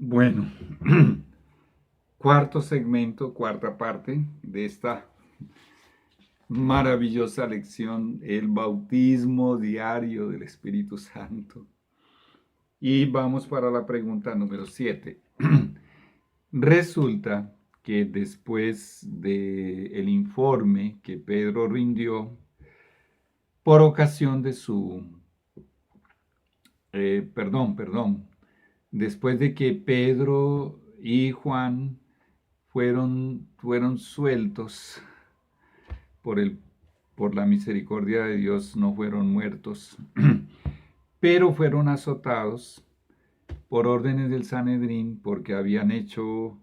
Bueno, cuarto segmento, cuarta parte de esta maravillosa lección, el bautismo diario del Espíritu Santo. Y vamos para la pregunta número 7. Resulta que después del informe que Pedro rindió por ocasión de después de que Pedro y Juan fueron sueltos por, el, por la misericordia de Dios, no fueron muertos, pero fueron azotados por órdenes del Sanedrín porque habían hecho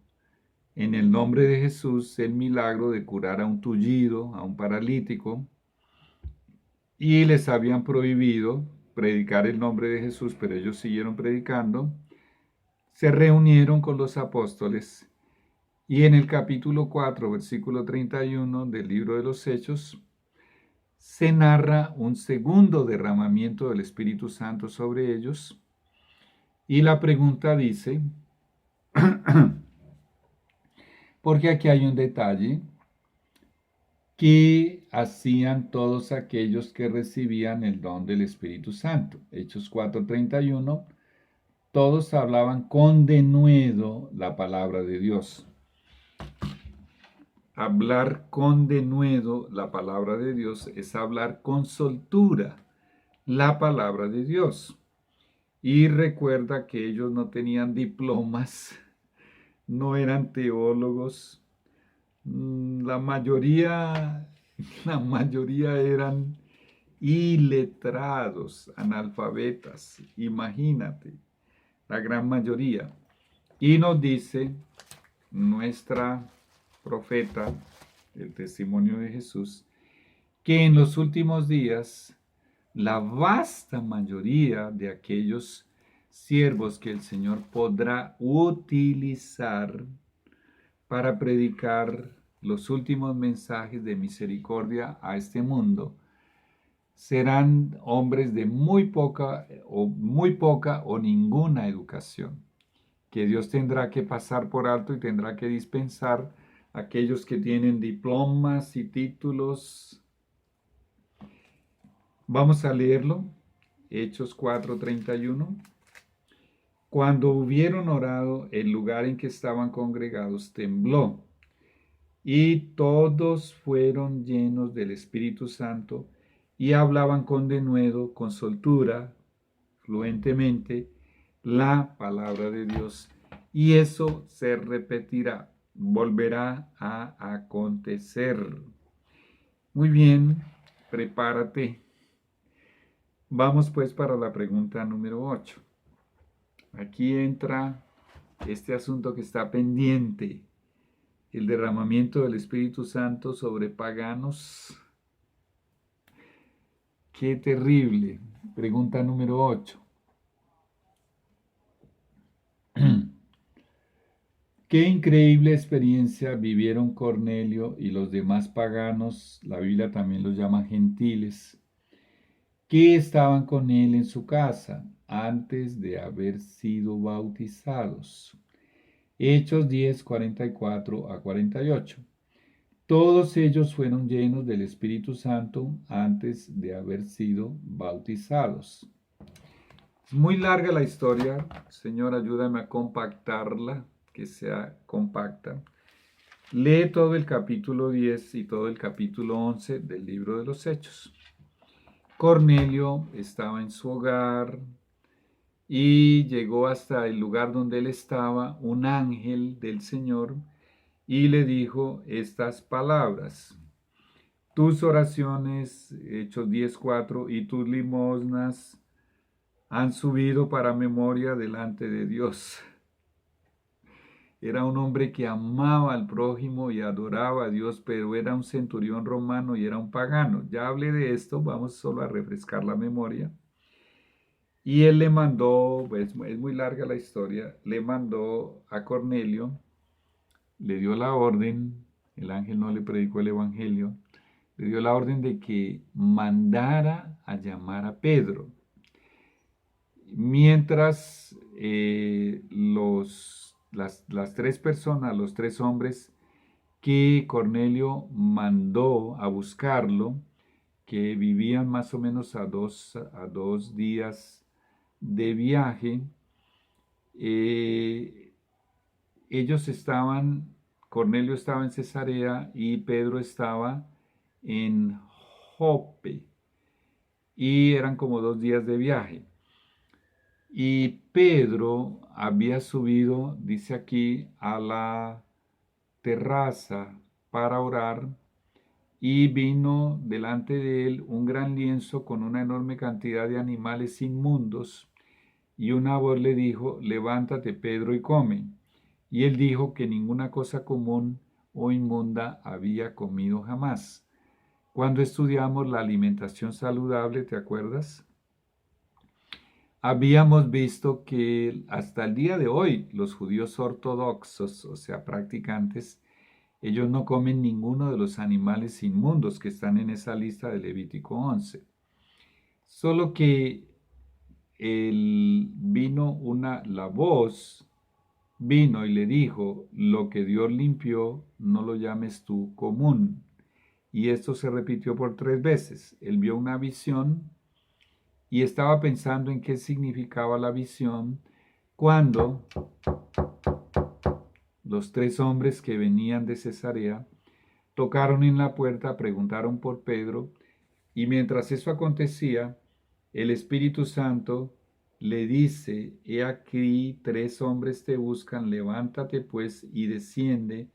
en el nombre de Jesús el milagro de curar a un tullido, a un paralítico, y les habían prohibido predicar el nombre de Jesús, pero ellos siguieron predicando. Se reunieron con los apóstoles y en el capítulo 4, versículo 31 del libro de los Hechos, se narra un segundo derramamiento del Espíritu Santo sobre ellos. Y la pregunta dice, porque aquí hay un detalle, ¿qué hacían todos aquellos que recibían el don del Espíritu Santo? Hechos 4:31, todos hablaban con denuedo la palabra de Dios. Hablar con denuedo la palabra de Dios es hablar con soltura la palabra de Dios. Y recuerda que ellos no tenían diplomas, no eran teólogos, la mayoría, la mayoría eran iletrados, analfabetas, imagínate, la gran mayoría. Y nos dice nuestra profeta, el testimonio de Jesús, que en los últimos días la vasta mayoría de aquellos siervos que el Señor podrá utilizar para predicar los últimos mensajes de misericordia a este mundo serán hombres de muy poca o ninguna educación, que Dios tendrá que pasar por alto y tendrá que dispensar a aquellos que tienen diplomas y títulos. Vamos a leerlo, Hechos 4:31. Cuando hubieron orado, el lugar en que estaban congregados tembló, y todos fueron llenos del Espíritu Santo y hablaban con denuedo, con soltura, fluentemente, la palabra de Dios. Y eso se repetirá, volverá a acontecer. Muy bien, prepárate. Vamos pues para la pregunta número 8. Aquí entra este asunto que está pendiente, el derramamiento del Espíritu Santo sobre paganos. ¡Qué terrible! Pregunta número 8. Qué increíble experiencia vivieron Cornelio y los demás paganos, la Biblia también los llama gentiles, que estaban con él en su casa antes de haber sido bautizados. Hechos 10, 44 a 48. Todos ellos fueron llenos del Espíritu Santo antes de haber sido bautizados. Es muy larga la historia. Señor, ayúdame a compactarla, que sea compacta. Lee todo el capítulo 10 y todo el capítulo 11 del libro de los Hechos. Cornelio estaba en su hogar y llegó hasta el lugar donde él estaba un ángel del Señor y le dijo estas palabras: tus oraciones, Hechos 10:4, y tus limosnas han subido para memoria delante de Dios. Era un hombre que amaba al prójimo y adoraba a Dios, pero era un centurión romano y era un pagano. Ya hablé de esto, vamos solo a refrescar la memoria. Y él le mandó, pues es muy larga la historia, le mandó a Cornelio, le dio la orden, el ángel no le predicó el evangelio, le dio la orden de que mandara a llamar a Pedro. Mientras las tres personas, los tres hombres que Cornelio mandó a buscarlo, que vivían más o menos a dos días de viaje, eh, ellos estaban, Cornelio estaba en Cesarea y Pedro estaba en Jope, y eran como 2 días de viaje. Y Pedro había subido, dice aquí, a la terraza para orar, y vino delante de él un gran lienzo con una enorme cantidad de animales inmundos, y una voz le dijo: levántate, Pedro, y come. Y él dijo que ninguna cosa común o inmunda había comido jamás. Cuando estudiamos la alimentación saludable, ¿te acuerdas? Habíamos visto que hasta el día de hoy los judíos ortodoxos, o sea, practicantes, ellos no comen ninguno de los animales inmundos que están en esa lista de Levítico 11. Solo que la voz vino y le dijo: lo que Dios limpió, no lo llames tú común. Y esto se repitió por 3 veces. Él vio una visión y estaba pensando en qué significaba la visión cuando los tres hombres que venían de Cesarea tocaron en la puerta, preguntaron por Pedro, y mientras eso acontecía, el Espíritu Santo le dice: he aquí 3 hombres te buscan, levántate pues y desciende,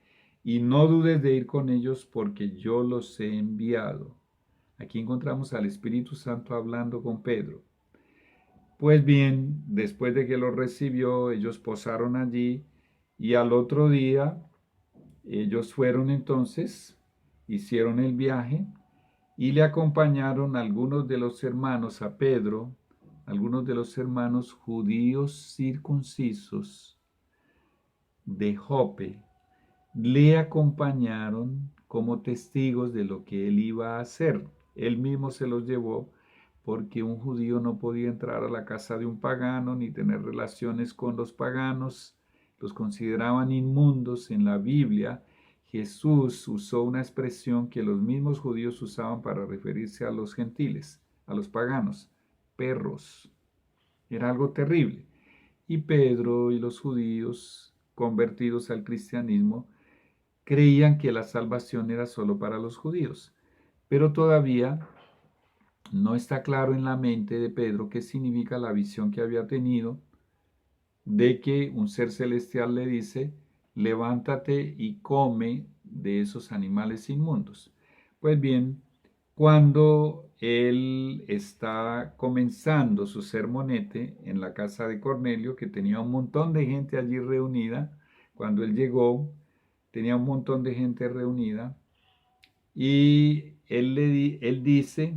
y no dudes de ir con ellos, porque yo los he enviado. Aquí encontramos al Espíritu Santo hablando con Pedro. Pues bien, después de que lo recibió, ellos posaron allí, y al otro día ellos fueron entonces, hicieron el viaje, y le acompañaron algunos de los hermanos a Pedro, algunos de los hermanos judíos circuncisos de Jope, le acompañaron como testigos de lo que él iba a hacer. Él mismo se los llevó, porque un judío no podía entrar a la casa de un pagano ni tener relaciones con los paganos. Los consideraban inmundos. En la Biblia, Jesús usó una expresión que los mismos judíos usaban para referirse a los gentiles, a los paganos: perros. Era algo terrible. Y Pedro y los judíos convertidos al cristianismo creían que la salvación era solo para los judíos. Pero todavía no está claro en la mente de Pedro qué significa la visión que había tenido, de que un ser celestial le dice: levántate y come de esos animales inmundos. Pues bien, cuando él está comenzando su sermonete en la casa de Cornelio, que tenía un montón de gente allí reunida, cuando él llegó, tenía un montón de gente reunida, y él dice,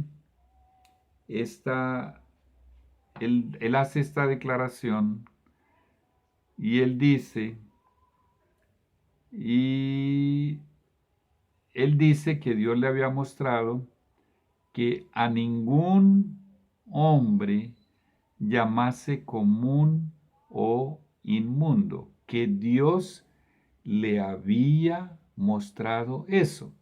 él hace esta declaración, y él dice, y él dice que Dios le había mostrado que a ningún hombre llamase común o inmundo, que Dios le había mostrado eso.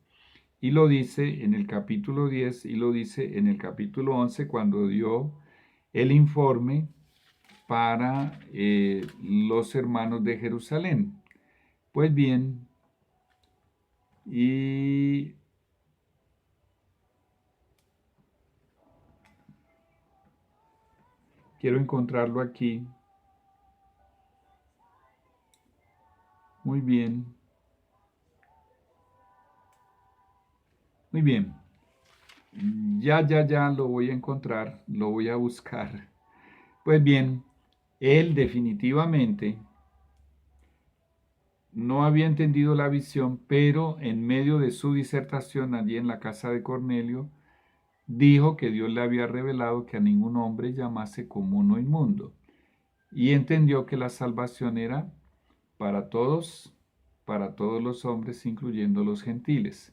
Y lo dice en el capítulo 10 y lo dice en el capítulo 11, cuando dio el informe para los hermanos de Jerusalén. Pues bien, y quiero encontrarlo aquí. Muy bien. Muy bien. Ya lo voy a encontrar, lo voy a buscar. Pues bien, él definitivamente no había entendido la visión, pero en medio de su disertación allí en la casa de Cornelio, dijo que Dios le había revelado que a ningún hombre llamase común o inmundo, y entendió que la salvación era para todos los hombres, incluyendo los gentiles.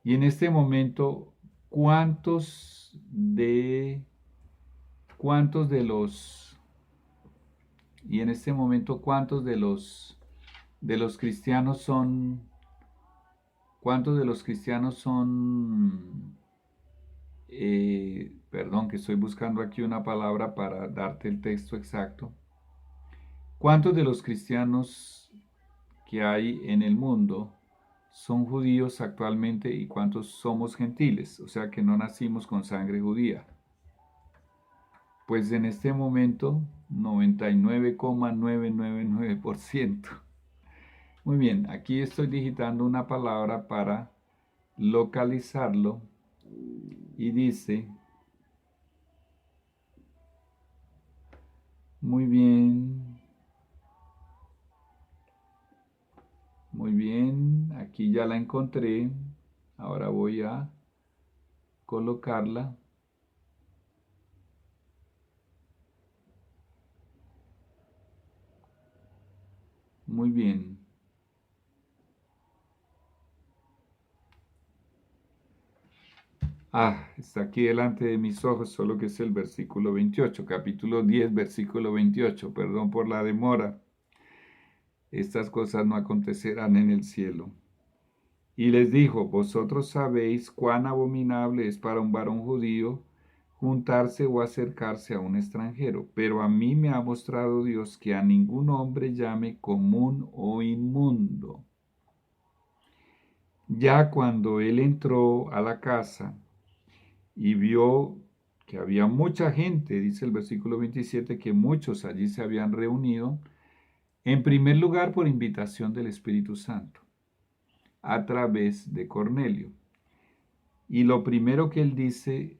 Y en este momento, ¿cuántos de los Y en este momento, ¿cuántos de los cristianos son, cuántos de los cristianos son, perdón, que estoy buscando aquí una palabra para darte el texto exacto? ¿Cuántos de los cristianos que hay en el mundo son judíos actualmente y cuántos somos gentiles? O sea que no nacimos con sangre judía. Pues en este momento, 99,999%. Muy bien, aquí estoy digitando una palabra para localizarlo y dice, muy bien, muy bien, aquí ya la encontré. Ahora voy a colocarla. Muy bien. Está aquí delante de mis ojos, solo que es el versículo 28, capítulo 10, versículo 28. Perdón por la demora. Estas cosas no acontecerán en el cielo. Y les dijo, vosotros sabéis cuán abominable es para un varón judío juntarse o acercarse a un extranjero, pero a mí me ha mostrado Dios que a ningún hombre llame común o inmundo. Ya cuando él entró a la casa y vio que había mucha gente, dice el versículo 27, que muchos allí se habían reunido, en primer lugar por invitación del Espíritu Santo, a través de Cornelio. Y lo primero que él dice,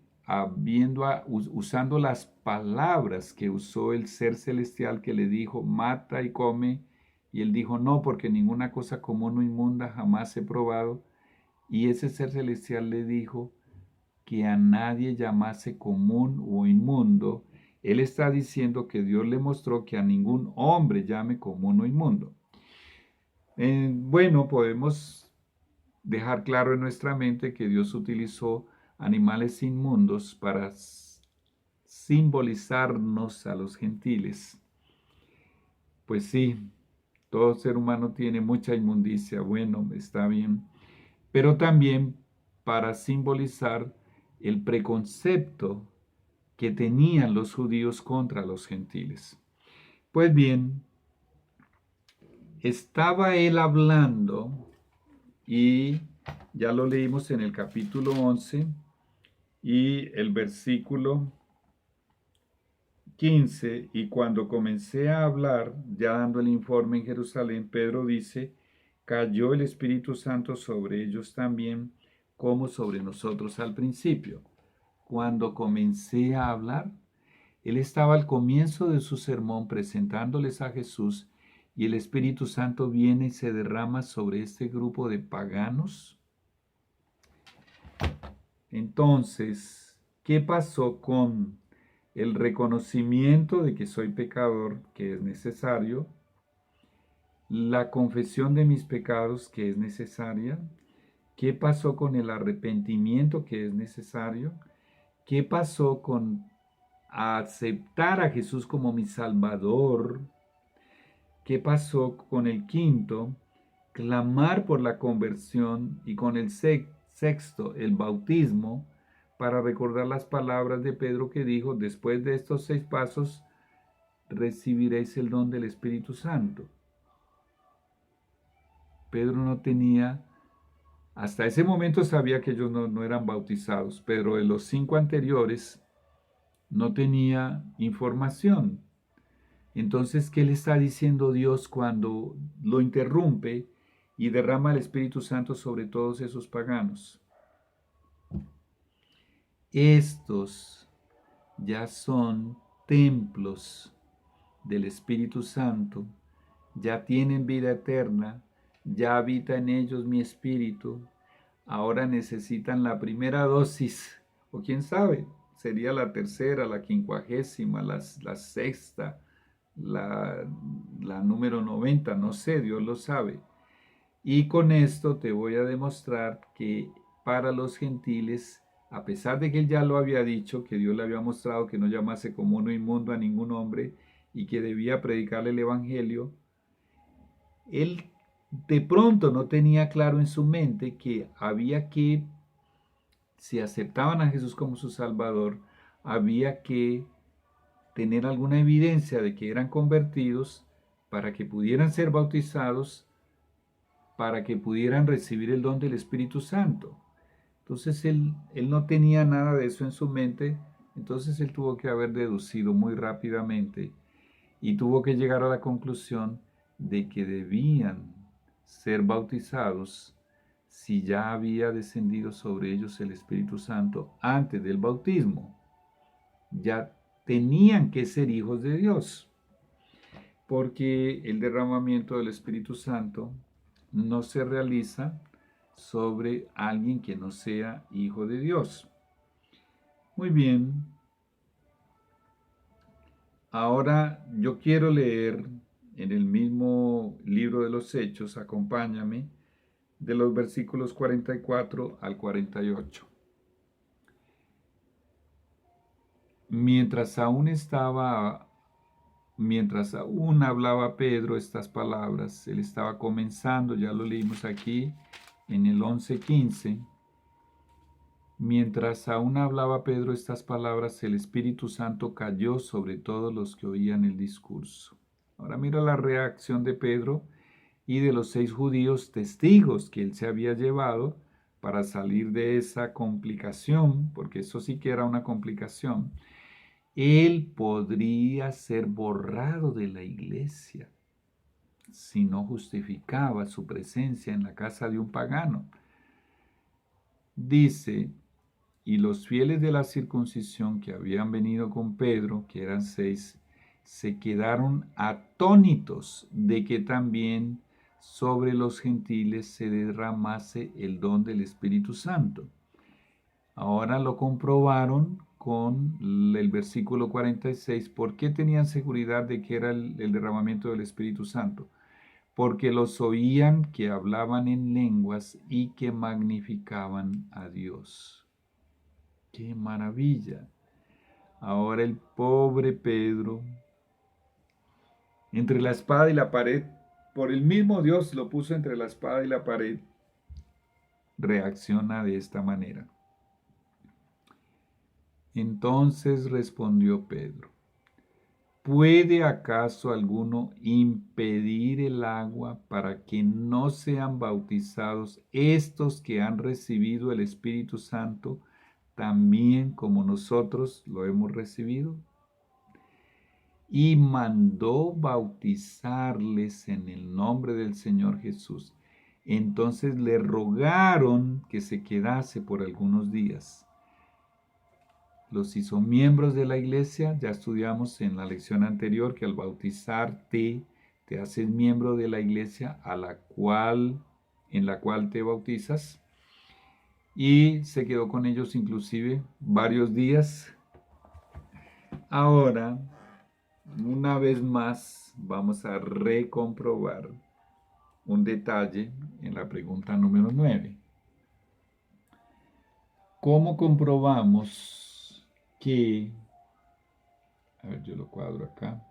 usando las palabras que usó el ser celestial que le dijo, mata y come, y él dijo, no, porque ninguna cosa común o inmunda jamás he probado, y ese ser celestial le dijo que a nadie llamase común o inmundo. Él está diciendo que Dios le mostró que a ningún hombre llame común o inmundo. Bueno, podemos dejar claro en nuestra mente que Dios utilizó animales inmundos para simbolizarnos a los gentiles. Pues sí, todo ser humano tiene mucha inmundicia, bueno, está bien, pero también para simbolizar el preconcepto que tenían los judíos contra los gentiles. Pues bien, estaba él hablando y ya lo leímos en el capítulo 11 y el versículo 15, y cuando comencé a hablar, ya dando el informe en Jerusalén, Pedro dice, cayó el Espíritu Santo sobre ellos también, como sobre nosotros al principio. Cuando comencé a hablar, él estaba al comienzo de su sermón presentándoles a Jesús y el Espíritu Santo viene y se derrama sobre este grupo de paganos. Entonces, ¿qué pasó con el reconocimiento de que soy pecador, que es necesario? La confesión de mis pecados, que es necesaria. ¿Qué pasó con el arrepentimiento, que es necesario? ¿Qué pasó con aceptar a Jesús como mi Salvador? ¿Qué pasó con el quinto? Clamar por la conversión, y con el sexto, el bautismo, para recordar las palabras de Pedro que dijo, después de estos 6 pasos, recibiréis el don del Espíritu Santo. Pedro no tenía, hasta ese momento sabía que ellos no eran bautizados, pero en los 5 anteriores no tenía información. Entonces, ¿qué le está diciendo Dios cuando lo interrumpe y derrama el Espíritu Santo sobre todos esos paganos? Estos ya son templos del Espíritu Santo, ya tienen vida eterna, ya habita en ellos mi espíritu, ahora necesitan la primera dosis, o quién sabe, sería la tercera, la 50ª, la sexta, la número 90, no sé, Dios lo sabe. Y con esto te voy a demostrar que para los gentiles, a pesar de que él ya lo había dicho, que Dios le había mostrado que no llamase común o inmundo a ningún hombre, y que debía predicarle el Evangelio, él de pronto no tenía claro en su mente que había que, si aceptaban a Jesús como su Salvador, había que tener alguna evidencia de que eran convertidos para que pudieran ser bautizados, para que pudieran recibir el don del Espíritu Santo. Entonces él no tenía nada de eso en su mente, entonces él tuvo que haber deducido muy rápidamente y tuvo que llegar a la conclusión de que debían ser bautizados si ya había descendido sobre ellos el Espíritu Santo antes del bautismo. Ya tenían que ser hijos de Dios, porque el derramamiento del Espíritu Santo no se realiza sobre alguien que no sea hijo de Dios. Muy bien, ahora yo quiero leer en el mismo libro de los Hechos, acompáñame, de los versículos 44 al 48. Mientras aún hablaba Pedro estas palabras, él estaba comenzando, ya lo leímos aquí en el 11:15. Mientras aún hablaba Pedro estas palabras, el Espíritu Santo cayó sobre todos los que oían el discurso. Ahora mira la reacción de Pedro y de los 6 judíos testigos que él se había llevado para salir de esa complicación, porque eso sí que era una complicación. Él podría ser borrado de la iglesia si no justificaba su presencia en la casa de un pagano. Dice, y los fieles de la circuncisión que habían venido con Pedro, que eran 6, se quedaron atónitos de que también sobre los gentiles se derramase el don del Espíritu Santo. Ahora lo comprobaron con el versículo 46. ¿Por qué tenían seguridad de que era el derramamiento del Espíritu Santo? Porque los oían que hablaban en lenguas y que magnificaban a Dios. ¡Qué maravilla! Ahora el pobre Pedro, entre la espada y la pared, por el mismo Dios lo puso entre la espada y la pared, reacciona de esta manera. Entonces respondió Pedro, ¿puede acaso alguno impedir el agua para que no sean bautizados estos que han recibido el Espíritu Santo también como nosotros lo hemos recibido? Y mandó bautizarles en el nombre del Señor Jesús. Entonces le rogaron que se quedase por algunos días. Los hizo miembros de la iglesia. Ya estudiamos en la lección anterior que al bautizarte te haces miembro de la iglesia en la cual te bautizas. Y se quedó con ellos inclusive varios días. Ahora, una vez más, vamos a recomprobar un detalle en la pregunta número 9. ¿Cómo comprobamos que... A ver, yo lo cuadro acá.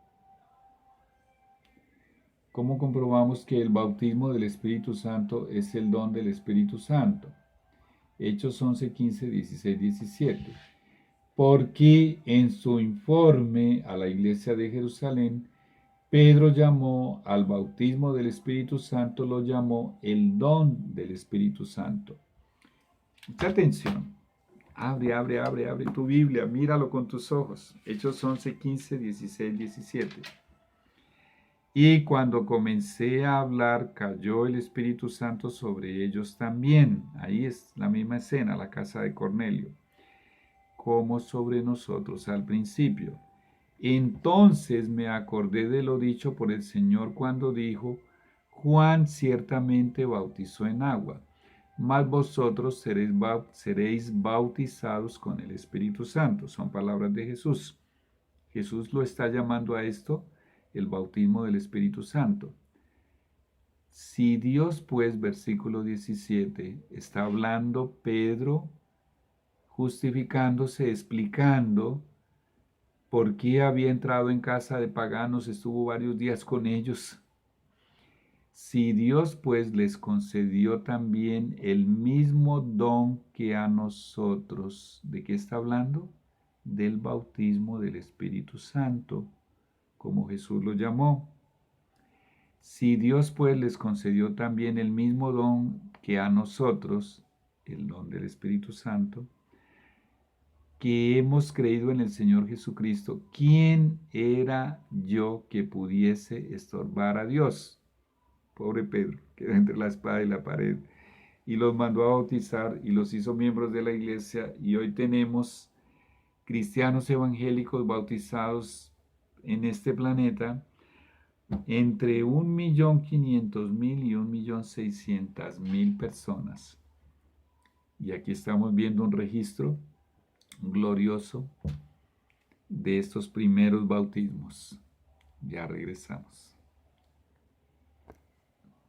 ¿Cómo comprobamos que el bautismo del Espíritu Santo es el don del Espíritu Santo? Hechos 11, 15, 16, 17. Porque en su informe a la iglesia de Jerusalén, Pedro llamó al bautismo del Espíritu Santo, lo llamó el don del Espíritu Santo. Mucha atención. Abre tu Biblia, míralo con tus ojos. Hechos 11, 15, 16, 17. Y cuando comencé a hablar, cayó el Espíritu Santo sobre ellos también. Ahí es la misma escena, la casa de Cornelio, como sobre nosotros al principio. Entonces me acordé de lo dicho por el Señor cuando dijo, Juan ciertamente bautizó en agua, mas vosotros seréis bautizados con el Espíritu Santo. Son palabras de Jesús. Jesús lo está llamando a esto el bautismo del Espíritu Santo. Si Dios, pues, versículo 17, está hablando Pedro, justificándose, explicando ¿Por qué había entrado en casa de paganos? Estuvo varios días con ellos. Si Dios pues les concedió también el mismo don que a nosotros, ¿de qué está hablando? Del bautismo del Espíritu Santo, como Jesús lo llamó. Si Dios pues les concedió también el mismo don que a nosotros, el don del Espíritu Santo, que hemos creído en el Señor Jesucristo, ¿quién era yo que pudiese estorbar a Dios? Pobre Pedro, quedó entre la espada y la pared. Y los mandó a bautizar y los hizo miembros de la iglesia. Y hoy tenemos cristianos evangélicos bautizados en este planeta entre 1.500.000 y 1.600.000 personas. Y aquí estamos viendo un registro glorioso de estos primeros bautismos. Ya regresamos.